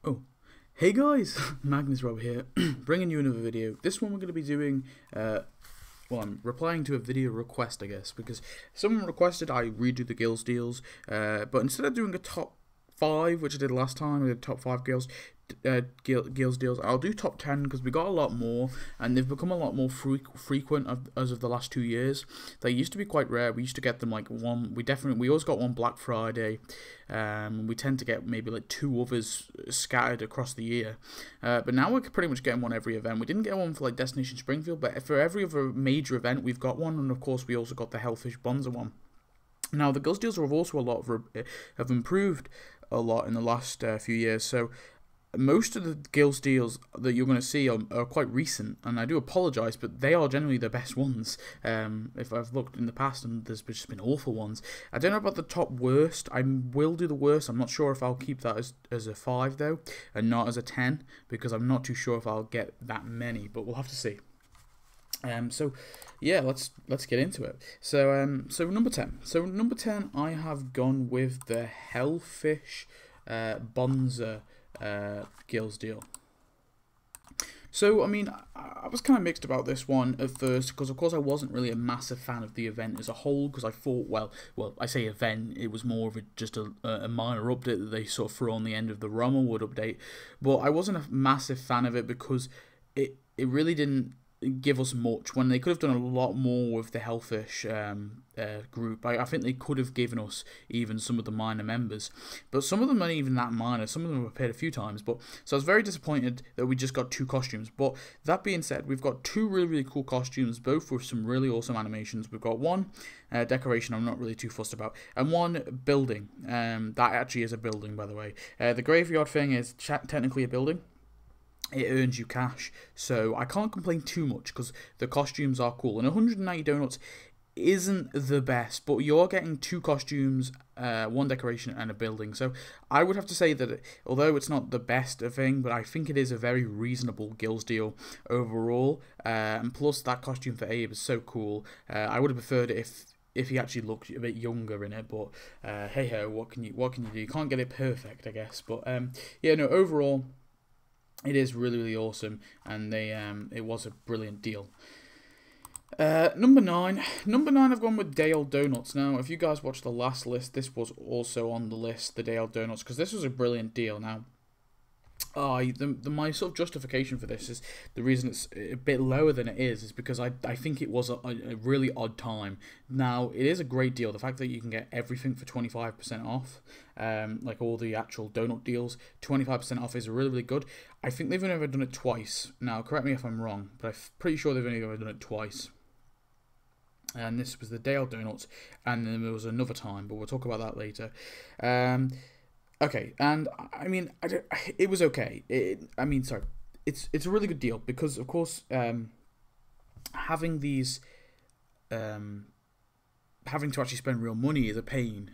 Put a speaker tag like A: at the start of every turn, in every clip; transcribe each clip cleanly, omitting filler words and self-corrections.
A: Oh, hey guys, Magnus Rob here, bringing you another video. This one we're going to be doing, I'm replying to a video request, I guess, because someone requested I redo the Gills deals, but instead of doing a top 5, which I did last time, I did top 5 Gills deals, I'll do top 10 because we got a lot more, and they've become a lot more frequent as of the last 2 years. They used to be quite rare. We used to get them like we always got one Black Friday. We tend to get maybe like 2 others scattered across the year, but now we're pretty much getting one every event. We didn't get one for like Destination Springfield, but for every other major event we've got one, and of course we also got the Hellfish Bonza one. Now the Gills deals have also have improved a lot in the last few years, so most of the Gills deals that you're going to see are quite recent, and I do apologise, but they are generally the best ones. If I've looked in the past and there's just been awful ones. I don't know about the top worst. I will do the worst. I'm not sure if I'll keep that as a 5 though, and not as a 10, because I'm not too sure if I'll get that many, but we'll have to see. So yeah, let's get into it. So number 10. So number 10, I have gone with the Hellfish Bonza Gills deal. So I mean, I was kind of mixed about this one at first, because of course I wasn't really a massive fan of the event as a whole, because I thought, well, I say event, it was more of just a minor update that they sort of threw on the end of the Rummelwood update, but I wasn't a massive fan of it because it really didn't give us much when they could have done a lot more with the Hellfish group. I think they could have given us even some of the minor members, but some of them aren't even that minor. Some of them have appeared a few times, but so I was very disappointed that we just got 2 costumes. But that being said, we've got 2 really cool costumes, both with some really awesome animations. We've got one decoration I'm not really too fussed about, and one building. That actually is a building, by the way. The graveyard thing is technically a building. It earns you cash, so I can't complain too much because the costumes are cool. And 190 donuts isn't the best, but you're getting 2 costumes, 1 decoration, and a building. So I would have to say that although it's not the best thing, but I think it is a very reasonable Gills deal overall. And plus that costume for Abe is so cool. I would have preferred it if he actually looked a bit younger in it, but hey ho, what can you do? You can't get it perfect, I guess. But yeah, no, overall, it is really awesome, and it was a brilliant deal. Number 9, I've gone with Dayold Donuts. Now, if you guys watched the last list, this was also on the list, the Dayold Donuts, because this was a brilliant deal. Now, my sort of justification for this is the reason it's a bit lower than it is because I think it was a really odd time. Now, it is a great deal. The fact that you can get everything for 25% off, like all the actual donut deals, 25% off is really good. I think they've only ever done it twice. Now, correct me if I'm wrong, but I'm pretty sure they've only ever done it twice. And this was the Dayold Donuts, and then there was another time, but we'll talk about that later. Okay, and I mean, it was okay. It's a really good deal because, of course, having these, having to actually spend real money is a pain,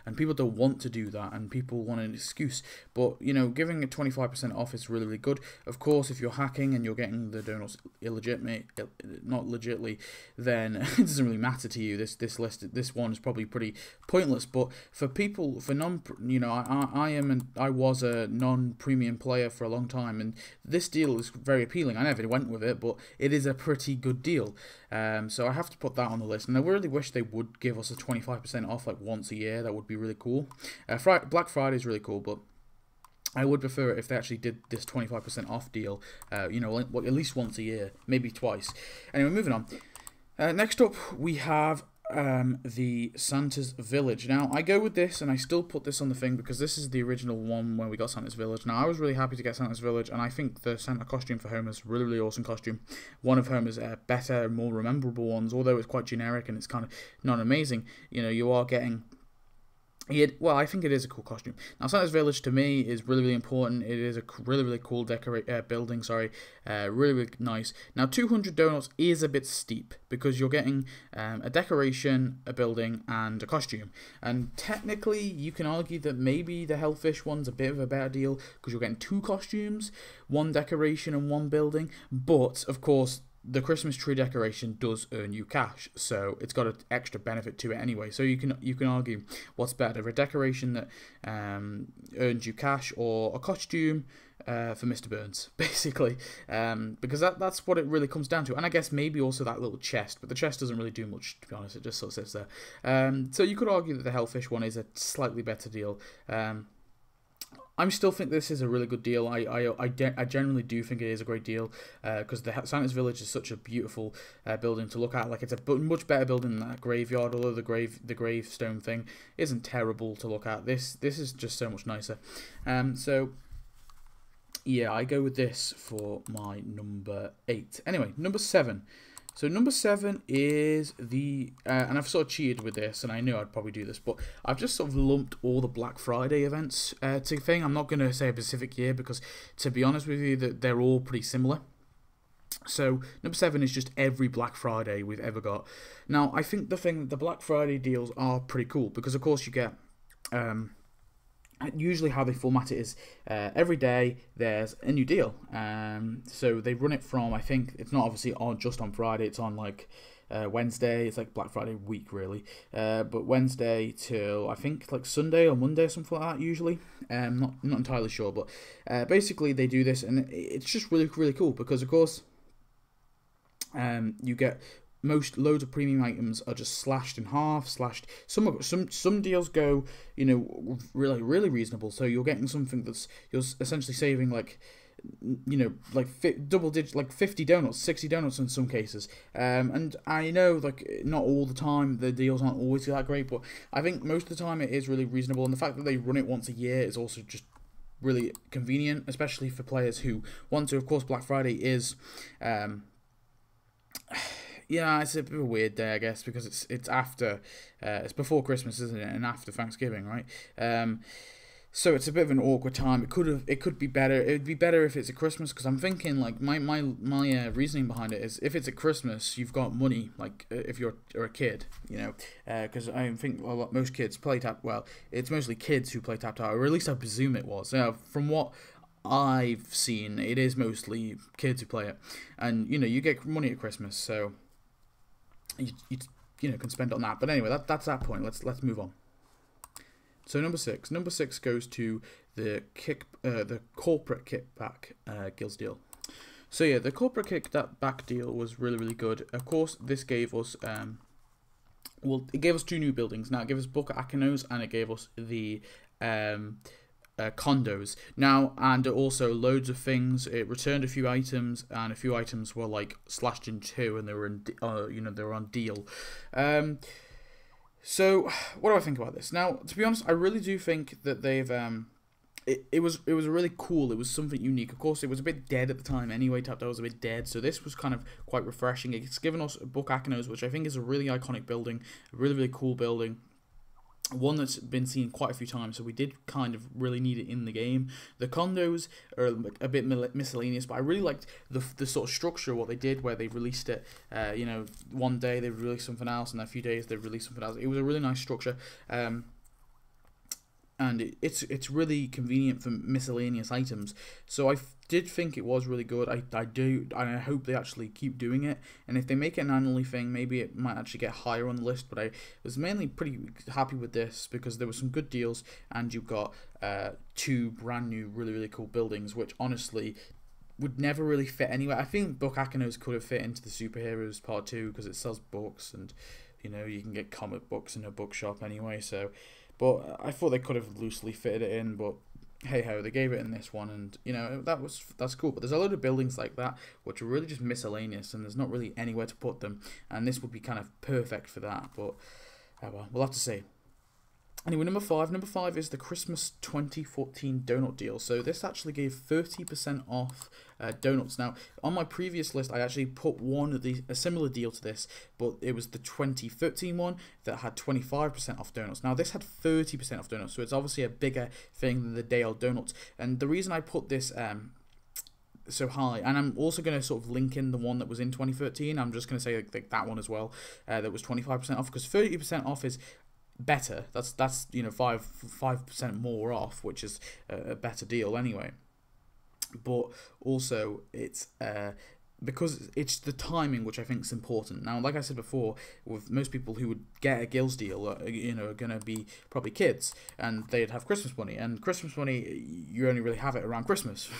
A: and people don't want to do that, and people want an excuse. But giving it 25% off is really good. Of course, if you're hacking and you're getting the donuts not legitly, then it doesn't really matter to you. This one is probably pretty pointless. But for people, I was a non-premium player for a long time, and this deal is very appealing. I never went with it, but it is a pretty good deal. So I have to put that on the list, and I really wish they would give us a 25% off like once a year. That would be really cool. Black Friday is really cool, but I would prefer it if they actually did this 25% off deal, at least once a year, maybe twice. Anyway, moving on. Next up, we have the Santa's Village. Now, I go with this, and I still put this on the thing because this is the original one where we got Santa's Village. Now, I was really happy to get Santa's Village, and I think the Santa costume for Homer's really awesome costume. One of Homer's better, more memorable ones, although it's quite generic and it's kind of not amazing. You are getting... Well, I think it is a cool costume. Now, Santa's Village to me is really important. It is a really cool building. Sorry, really nice. Now, 200 donuts is a bit steep because you're getting a decoration, a building, and a costume. And technically, you can argue that maybe the Hellfish one's a bit of a better deal because you're getting 2 costumes, 1 decoration, and 1 building. But of course, the Christmas tree decoration does earn you cash, so it's got an extra benefit to it anyway. So you can argue what's better, a decoration that earns you cash, or a costume for Mr. Burns, basically, because that's what it really comes down to. And I guess maybe also that little chest, but the chest doesn't really do much, to be honest. It just sort of sits there. So you could argue that the Hellfish one is a slightly better deal. I still think this is a really good deal. I generally do think it is a great deal, because the Santa's Village is such a beautiful building to look at. Like, it's a much better building than that graveyard, although the gravestone thing isn't terrible to look at. This is just so much nicer. So yeah, I go with this for my number 8. Anyway, number 7. So number 7 is the, and I've sort of cheated with this, and I knew I'd probably do this, but I've just sort of lumped all the Black Friday events to thing. I'm not going to say a specific year, because to be honest with you, they're all pretty similar. So number 7 is just every Black Friday we've ever got. Now, I think the Black Friday deals are pretty cool, because of course you get, usually how they format it is every day there's a new deal. So they run it from, I think it's not obviously just on Friday, it's on like Wednesday. It's like Black Friday week really, but Wednesday till I think like Sunday or Monday or something like that usually. Not entirely sure, but basically they do this, and it's just really cool, because of course you get loads of premium items are just slashed in half. Some deals go, you know, really reasonable. So you're getting something you're essentially saving like, you know, like double digit, like 50 donuts, 60 donuts in some cases. And I know like not all the time the deals aren't always that great, but I think most of the time it is really reasonable. And the fact that they run it once a year is also just really convenient, especially for players who want to. Of course, Black Friday is yeah, it's a bit of a weird day, I guess, because it's after, it's before Christmas, isn't it, and after Thanksgiving, right? So it's a bit of an awkward time. It could be better. It would be better if it's at Christmas, because I'm thinking like my reasoning behind it is, if it's at Christmas, you've got money. Like if you're a kid, you know, because I think most kids play well, it's mostly kids who play tap tap, or at least I presume it was. From what I've seen, it is mostly kids who play it, and you know, you get money at Christmas, so you know, can spend on that. But anyway, that's that point. Let's move on. So number 6 goes to the corporate kickback guilds deal. So yeah, the corporate kickback deal was really good. Of course, this gave us well, it gave us 2 new buildings. Now it gave us Book Akanos, and it gave us the condos now, and also loads of things. It returned a few items, and a few items were like slashed in 2, and they were in you know, they were on deal. So what do I think about this? Now, to be honest, I really do think that they've it was really cool. It was something unique. Of course, it was a bit dead at the time anyway. Tap was a bit dead, so this was kind of quite refreshing. It's given us Book Akanos, which I think is a really iconic building, a really cool building. One that's been seen quite a few times, so we did kind of really need it in the game. The condos are a bit miscellaneous, but I really liked the sort of structure of what they did, where they released it, you know, one day they released something else, and a few days they released something else. It was a really nice structure, and it's really convenient for miscellaneous items. So I did think it was really good. I do, and I hope they actually keep doing it. And if they make it an annually thing, maybe it might actually get higher on the list. But I was mainly pretty happy with this, because there were some good deals, and you got 2 brand new really cool buildings, which honestly would never really fit anywhere. I think Book Akanos could have fit into the Superheroes Part 2, because it sells books, and you know, you can get comic books in a bookshop anyway. So, but I thought they could have loosely fitted it in, but hey ho, they gave it in this one, and you know, that's cool. But there's a load of buildings like that which are really just miscellaneous, and there's not really anywhere to put them, and this would be kind of perfect for that. But well, we'll have to see. Anyway, number 5 is the Christmas 2014 donut deal. So this actually gave 30% off donuts. Now, on my previous list, I actually put a similar deal to this, but it was the 2013 one that had 25% off donuts. Now, this had 30% off donuts, so it's obviously a bigger thing than the Dayold Donuts. And the reason I put this so high, and I'm also going to sort of link in the one that was in 2013. I'm just going to say like that one as well, that was 25% off, because 30% off is better. That's you know, 5% more off, which is a better deal anyway. But also it's because it's the timing which I think is important. Now, like I said before, with most people who would get a Guilds deal, are going to be probably kids, and they'd have Christmas money. And Christmas money, you only really have it around Christmas.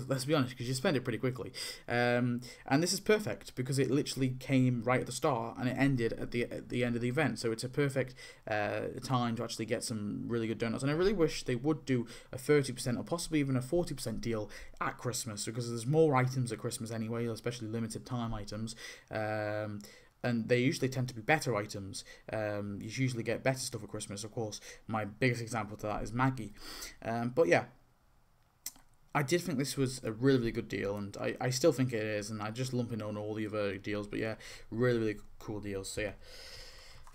A: Let's be honest, because you spend it pretty quickly. And this is perfect because it literally came right at the start and it ended at the end of the event. So it's a perfect time to actually get some really good donuts. And I really wish they would do a 30% or possibly even a 40% deal at Christmas, because there's more items at Christmas anyway, especially limited time items, and they usually tend to be better items. You usually get better stuff at Christmas. Of course, my biggest example to that is Maggie. But yeah, I did think this was a really, really good deal, and I still think it is, and I just lump in on all the other deals, but yeah, really, really cool deals. So yeah.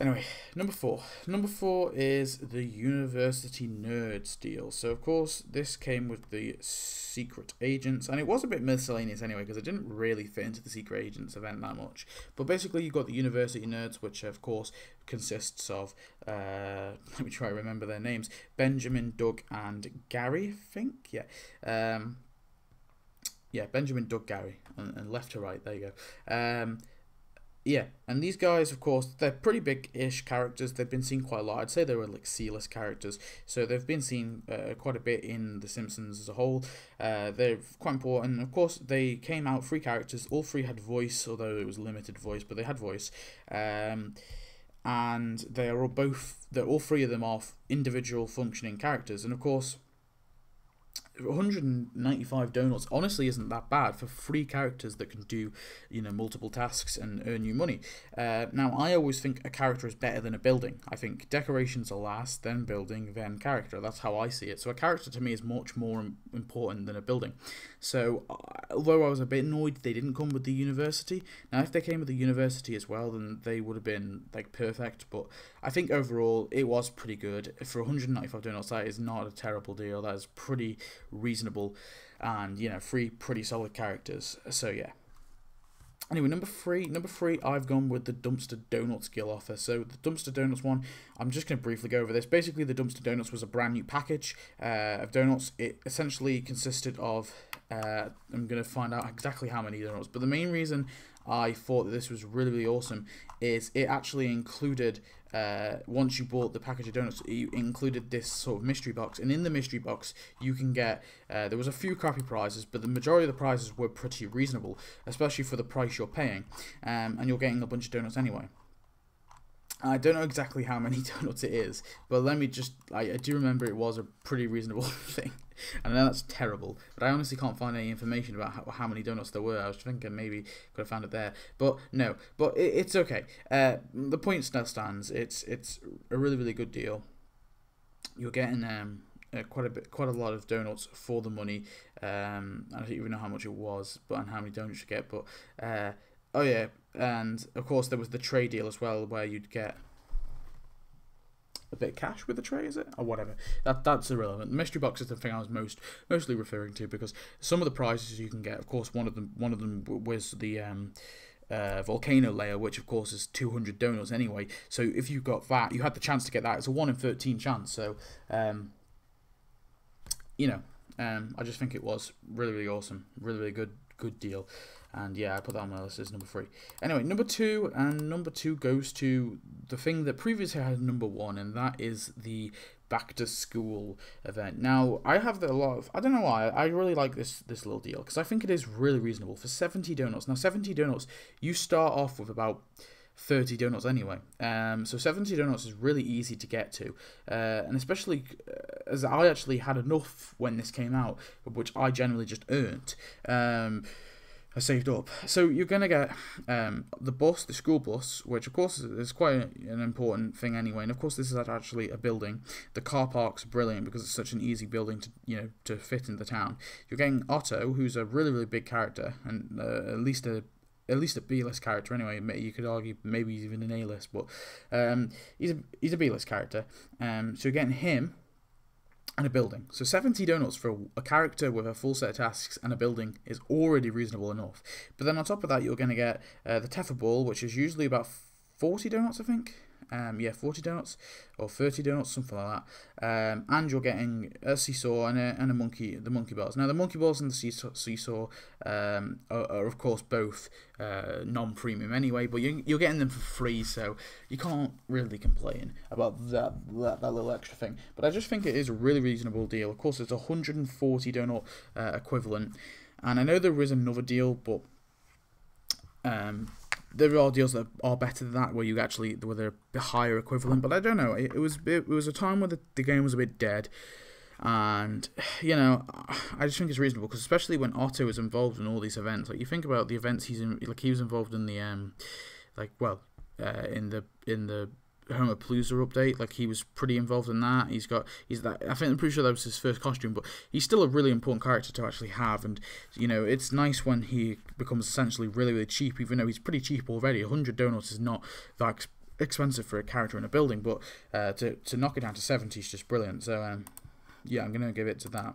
A: Anyway, number four. Number four is the University Nerds deal. So, of course, this came with the Secret Agents, and it was a bit miscellaneous anyway, because it didn't really fit into the Secret Agents event that much. But basically, you've got the University Nerds, which, of course, consists of, let me try to remember their names, Benjamin, Doug, and Gary, I think? Yeah. Yeah, Benjamin, Doug, Gary, and left to right, there you go. Yeah, and these guys, of course, they're pretty big-ish characters. They've been seen quite a lot. I'd say they were like C-list characters, so they've been seen quite a bit in The Simpsons as a whole. They're quite important. Of course, they came out 3 characters. All 3 had voice, although it was limited voice, but they had voice. And they're all 3 of them are individual functioning characters, and of course, 195 donuts honestly isn't that bad for 3 characters that can do, multiple tasks and earn you money. Now, I always think a character is better than a building. I think decorations are last, then building, then character. That's how I see it. So a character to me is much more important than a building. So although I was a bit annoyed they didn't come with the university, now if they came with the university as well, then they would have been like perfect. But I think overall it was pretty good for 195 donuts. That is not a terrible deal. That is pretty reasonable, and 3 pretty solid characters. So yeah. Anyway, number three, I've gone with the Dumpster Donuts skill offer. So the Dumpster Donuts one, I'm just going to briefly go over this. Basically, the Dumpster Donuts was a brand new package of donuts. It essentially consisted of, I'm going to find out exactly how many donuts, but the main reason I thought that this was really, really awesome is it actually included, once you bought the package of donuts, it included this sort of mystery box, and in the mystery box you can get, there was a few crappy prizes, but the majority of the prizes were pretty reasonable, especially for the price you're paying, and you're getting a bunch of donuts anyway. I don't know exactly how many donuts it is, but let me just, I do remember it was a pretty reasonable thing. And I know that's terrible, but I honestly can't find any information about how many donuts there were. I was thinking maybe could have found it there, but no. But it's okay. The point still stands. It's a really, really good deal. You're getting quite a lot of donuts for the money. I don't even know how much it was, and how many donuts you get. But oh yeah, and of course there was the tray deal as well, where you'd get a bit of cash with the tray, is it? Or whatever. That's irrelevant. The mystery box is the thing I was mostly referring to, because some of the prizes you can get, of course, one of them was the volcano layer, which of course is 200 donuts anyway. So if you got that, you had the chance to get that. It's a 1 in 13 chance. So I just think it was really, really awesome, really, really good deal. And yeah, I put that on my list as number 3. Anyway, number 2, and number 2 goes to the thing that previously had number 1, and that is the back to school event. Now, I have a lot of, I don't know why, I really like this little deal, because I think it is really reasonable for 70 donuts. Now, 70 donuts, you start off with about 30 donuts anyway, so 70 donuts is really easy to get to, and especially as I actually had enough when this came out, which I generally just earned. I saved up. So you're going to get the school bus, which of course is quite an important thing anyway. And of course this is actually a building. The car park's brilliant because it's such an easy building to fit in the town. You're getting Otto, who's a really, really big character, and at least a B-list character anyway. You could argue maybe even an A-list, but he's a B-list character. So you're getting him and a building. So 70 donuts for a character with a full set of tasks and a building is already reasonable enough. But then on top of that, you're going to get the Teffa Ball, which is usually about 40 donuts, I think. Yeah, 40 donuts or 30 donuts, something like that. And you're getting a seesaw and a monkey, the monkey balls. Now the monkey balls and the seesaw are of course both non-premium anyway, but you're getting them for free, so you can't really complain about that little extra thing. But I just think it is a really reasonable deal. Of course, it's 140 donut equivalent, and I know there is another deal, but there are deals that are better than that, where they're a higher equivalent. But I don't know. It was a time where the game was a bit dead, and you know, I just think it's reasonable, because especially when Otto is involved in all these events. Like, you think about the events he was involved in the in the Homapalooza update. Like, he was pretty involved in that. I'm pretty sure that was his first costume, but he's still a really important character to actually have. And you know, it's nice when he becomes essentially really, really cheap, even though he's pretty cheap already. 100 donuts is not that expensive for a character in a building, but to knock it down to 70 is just brilliant. So yeah, I'm gonna give it to that.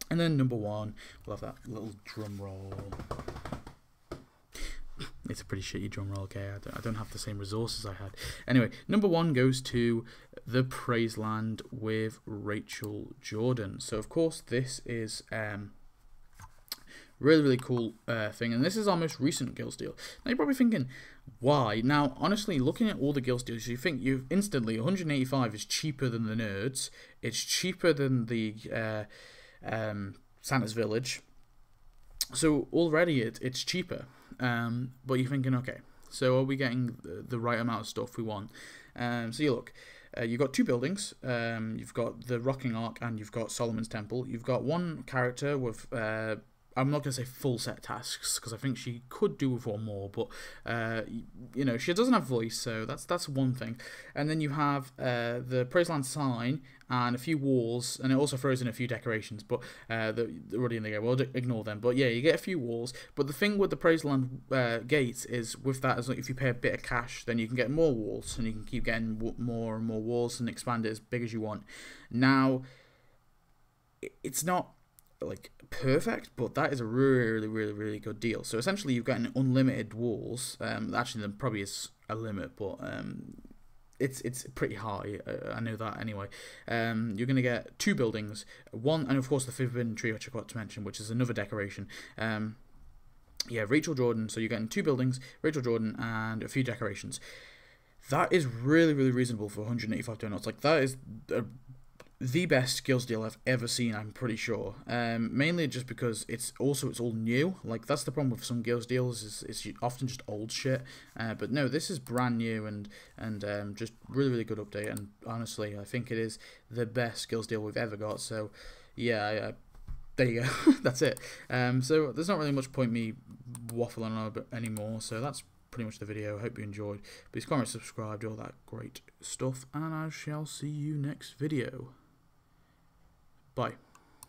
A: And then number 1, we'll have that little drum roll. It's a pretty shitty drum roll, okay? I don't have the same resources I had. Anyway, number 1 goes to the Praiseland with Rachel Jordan. So, of course, this is really, really cool thing. And this is our most recent Guilds deal. Now, you're probably thinking, why? Now, honestly, looking at all the Guilds deals, you think instantly 185 is cheaper than the Nerds. It's cheaper than the Santa's Village. So, already it's cheaper. But you're thinking, okay, so are we getting the right amount of stuff we want? So you look, you've got 2 buildings, you've got the Rocking Ark and you've got Solomon's Temple. You've got one character with, I'm not going to say full set tasks, because I think she could do with one more, but, you know, she doesn't have voice, so that's one thing. And then you have the Praiseland sign and a few walls, and it also throws in a few decorations, but they're already in the game. We'll ignore them. But yeah, you get a few walls. But the thing with the Praiseland gate is, with that, is like, if you pay a bit of cash, then you can get more walls, and you can keep getting more and more walls and expand it as big as you want. Now, it's not like perfect, but that is a really, really, really good deal. So essentially, you've got unlimited walls. Actually, there probably is a limit, but it's pretty high. I know that anyway. You're going to get 2 buildings, one, and of course the Forbidden Tree, which I forgot to mention, which is another decoration. Yeah, Rachel Jordan. So you're getting 2 buildings, Rachel Jordan, and a few decorations. That is really, really reasonable for 185 donuts. Like, that is the best skills deal I've ever seen, I'm pretty sure. Mainly just because it's all new. Like, that's the problem with some Guilds deals, is it's often just old shit. But no, this is brand new and just really, really good update. And honestly, I think it is the best skills deal we've ever got. So yeah, there you go. That's it. So there's not really much point me waffling on anymore. So that's pretty much the video. Hope you enjoyed. Please comment, subscribe, do all that great stuff, and I shall see you next video. Bye.